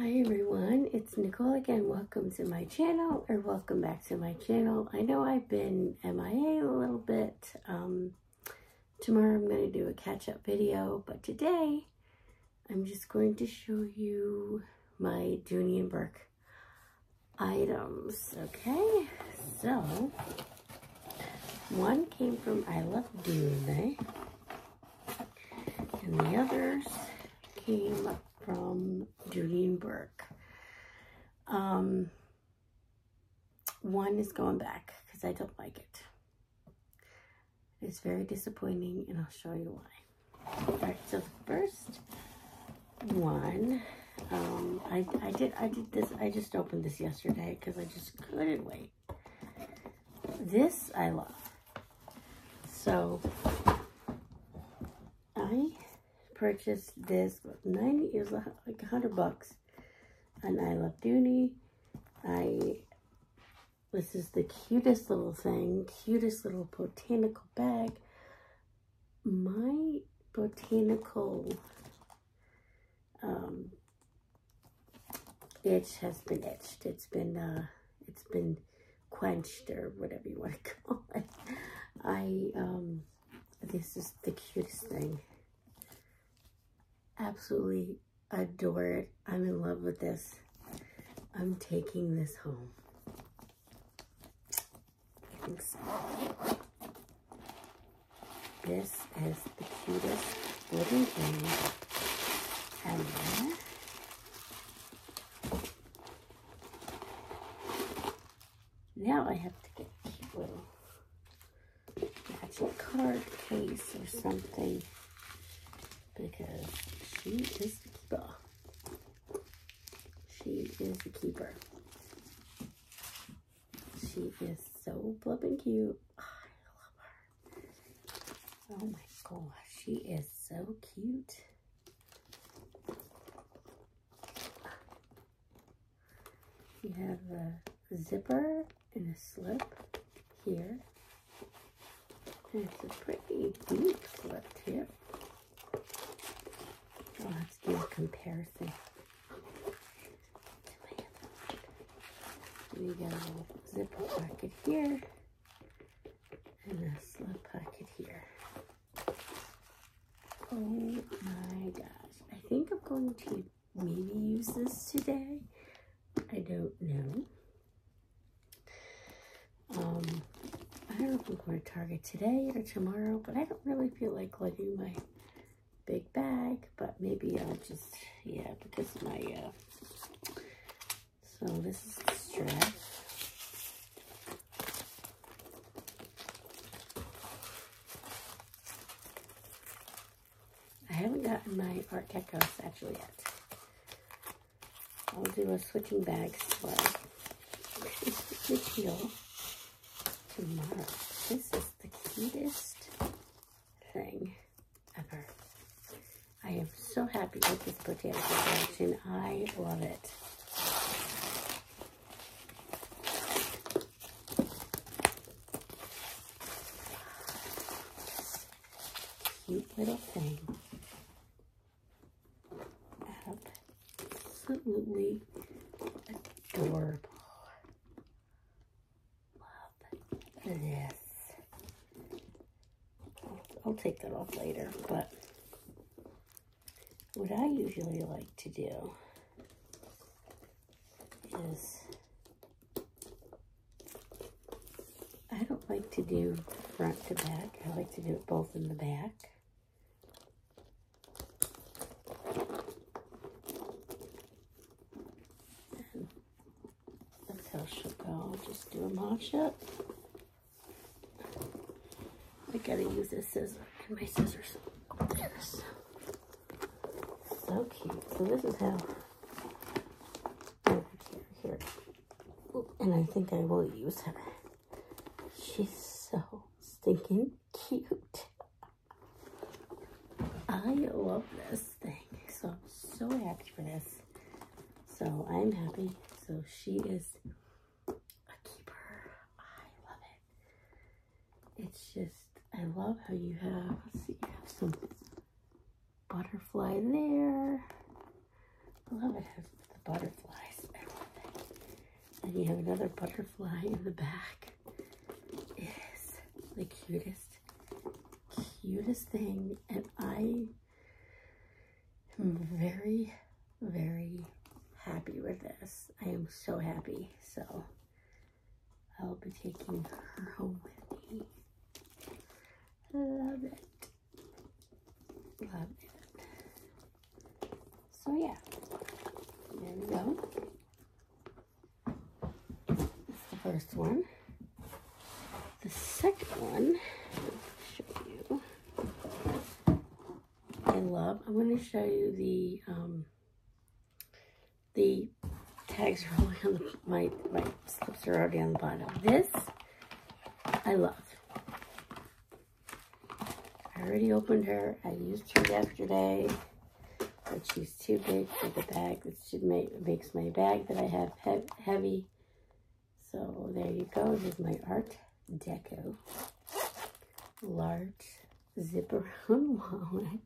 Hi everyone, it's Nicole again. Welcome to my channel, or welcome back to my channel. I know I've been MIA a little bit. Tomorrow I'm going to do a catch-up video, but today I'm just going to show you my Dooney and Bourke items. Okay, so one came from I Love Dooney, and the others came from Dooney and Bourke. One is going back because I don't like it. It's very disappointing, and I'll show you why. Alright, so the first one, I did this. I just opened this yesterday because I just couldn't wait. This I love. So I purchased this. It was like $100, and I Love Dooney. This is the cutest little thing, cutest little botanical bag. My botanical itch has been itched. It's been quenched, or whatever you want to call it. This is the cutest thing. Absolutely adore it. I'm in love with this. I'm taking this home. I think so. This is the cutest living thing ever. Now I have to get a cute little matching card case or something, because she is the keeper. She is the keeper. She is so flippin' cute. Oh, I love her. Oh my gosh, she is so cute. You have a zipper and a slip here. And it's a pretty deep slip too. I'll have to do a comparison. We got a little zipper pocket here and a slip pocket here. Oh my gosh. I think I'm going to maybe use this today. I don't know. I don't know if I'm going to Target today or tomorrow, but I don't really feel like lugging my big bag, but maybe I'll just, yeah, because my, so this is the strap. I haven't gotten my Art Deco satchel yet. I'll do a switching bags for the deal tomorrow. This is the cutest thing ever. I am so happy with this botanical collection. I love it. Cute little thing. Absolutely adorable. Love this. I'll take that off later, but what I usually like to do is, I don't like to do front to back. I like to do it both in the back. And that's how she'll go. I'll just do a mosh up. I gotta use this scissor and my scissors. Yes. So cute. So this is how, here. Ooh, and I think I will use her. She's so stinking cute. I love this thing. So I'm so happy for this. So I'm happy. So she is a keeper. I love it. It's just, I love how you have, let's see, you have some butterfly there. I love it. It has the butterflies. I love it. And you have another butterfly in the back. It is the cutest thing. And I am very, very happy with this. I am so happy. So I'll be taking her home with me. Love it. Love it. So yeah, there we go. That's the first one. The second one, I'll show you. I'm going to show you the tags are already on my slips are already on the bottom. This I love. I already opened her. I used her yesterday, but she's too big for the bag. This makes my bag that I have heavy. So there you go. This is my Art Deco large zip around wallet.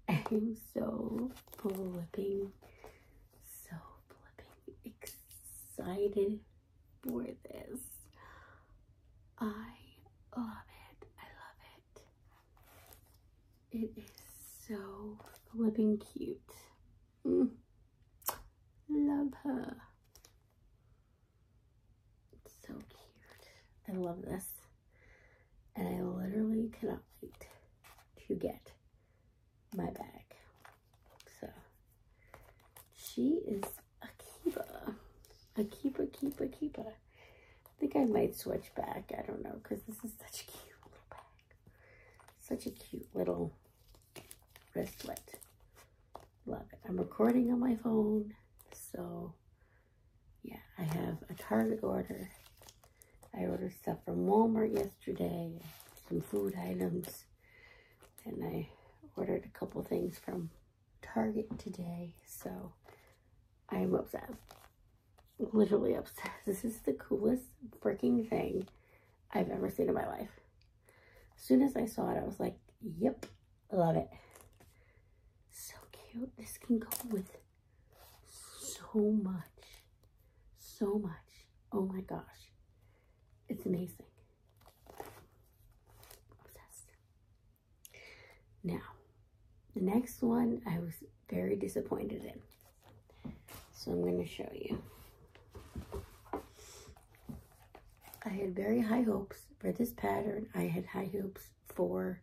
I'm so flipping excited for this. I love it. I love it. It is so flipping cute. Love her. It's so cute. I love this. And I literally cannot wait to get my bag. So she is a keeper. A keeper. I think I might switch back. I don't know, because this is such a cute little bag. Such a cute little wristlet. Love it. I'm recording on my phone. So yeah, I have a Target order. I ordered stuff from Walmart yesterday, some food items, and I ordered a couple things from Target today. So I'm obsessed. Literally obsessed. This is the coolest freaking thing I've ever seen in my life. As soon as I saw it, I was like, yep, I love it. So cute. This can go with so much. So much. Oh my gosh. It's amazing. Obsessed. Now, the next one I was very disappointed in. So I'm going to show you. I had very high hopes for this pattern. I had high hopes for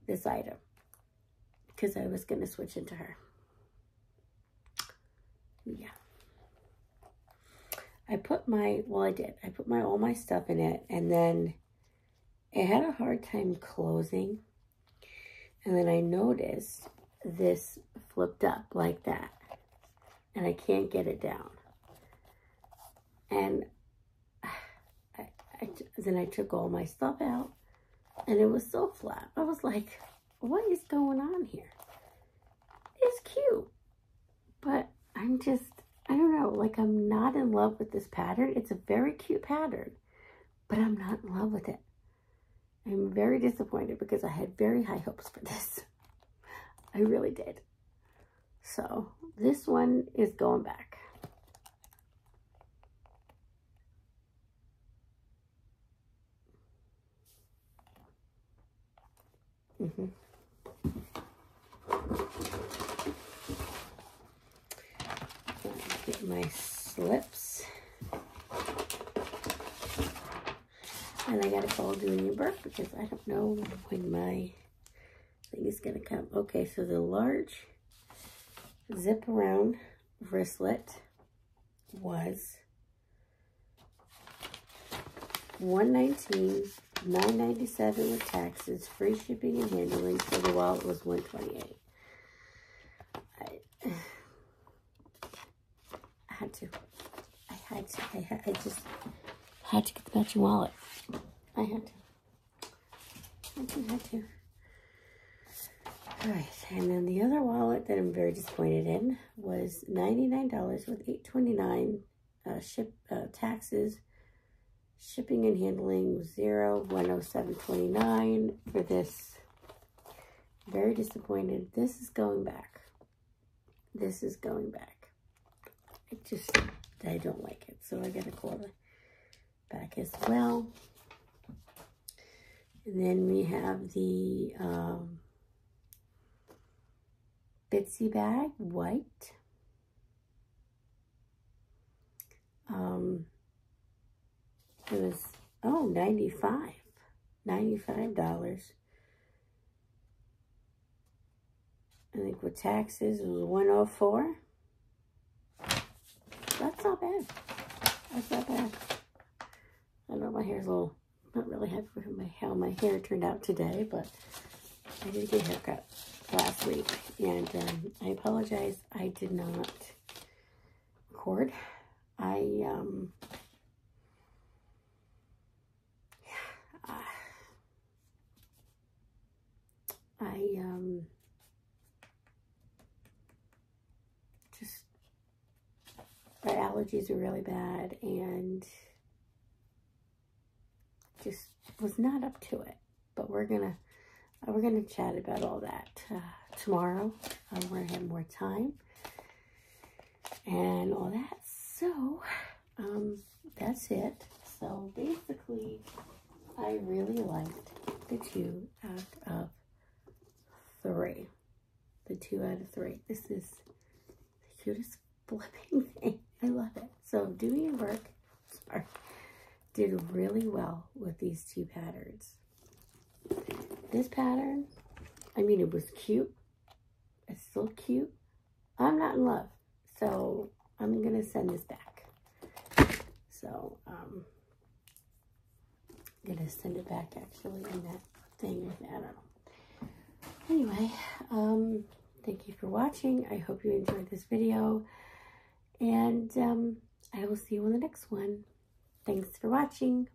this item because I was going to switch into her. Yeah. I put all my stuff in it, and then it had a hard time closing. And then I noticed this flipped up like that, and I can't get it down. And then I took all my stuff out, and it was so flat. I was like, what is going on here? It's cute, but I don't know, like I'm not in love with this pattern. It's a very cute pattern, but I'm not in love with it. I'm very disappointed because I had very high hopes for this. I really did. So this one is going back. Get my slips. And I gotta call doing your birth because I don't know when my thing is gonna come. Okay, so the large zip around wristlet was $119, $9.97 with taxes, free shipping and handling. So the wallet was $128. I just had to get the matching wallet. I had to. All right, and then the other wallet that I'm very disappointed in was $99 with $8.29 taxes. Shipping and handling was $0, $107.29 for this. Very disappointed. This is going back. this is going back. I don't like it. So I got to call it back as well. And then we have the Bitsy bag, white. It was, $95. I think with taxes it was $104. That's not bad. That's not bad. I know my hair's a little, not really happy with how my hair turned out today, but I did get a haircut last week, and I apologize. I did not record. Just, my allergies are really bad, and just was not up to it. But we're gonna chat about all that tomorrow. We're gonna have more time and all that. So that's it. So basically, I really liked the 2 out of 3. The 2 out of 3. This is the cutest flipping thing. I love it. So Doing Your Work, did really well with these 2 patterns. This pattern, I mean, it was cute. It's still cute. I'm not in love, so I'm gonna send this back. So I'm gonna send it back actually in that thing. I don't know. Anyway, thank you for watching. I hope you enjoyed this video, and I will see you on the next one. Thanks for watching.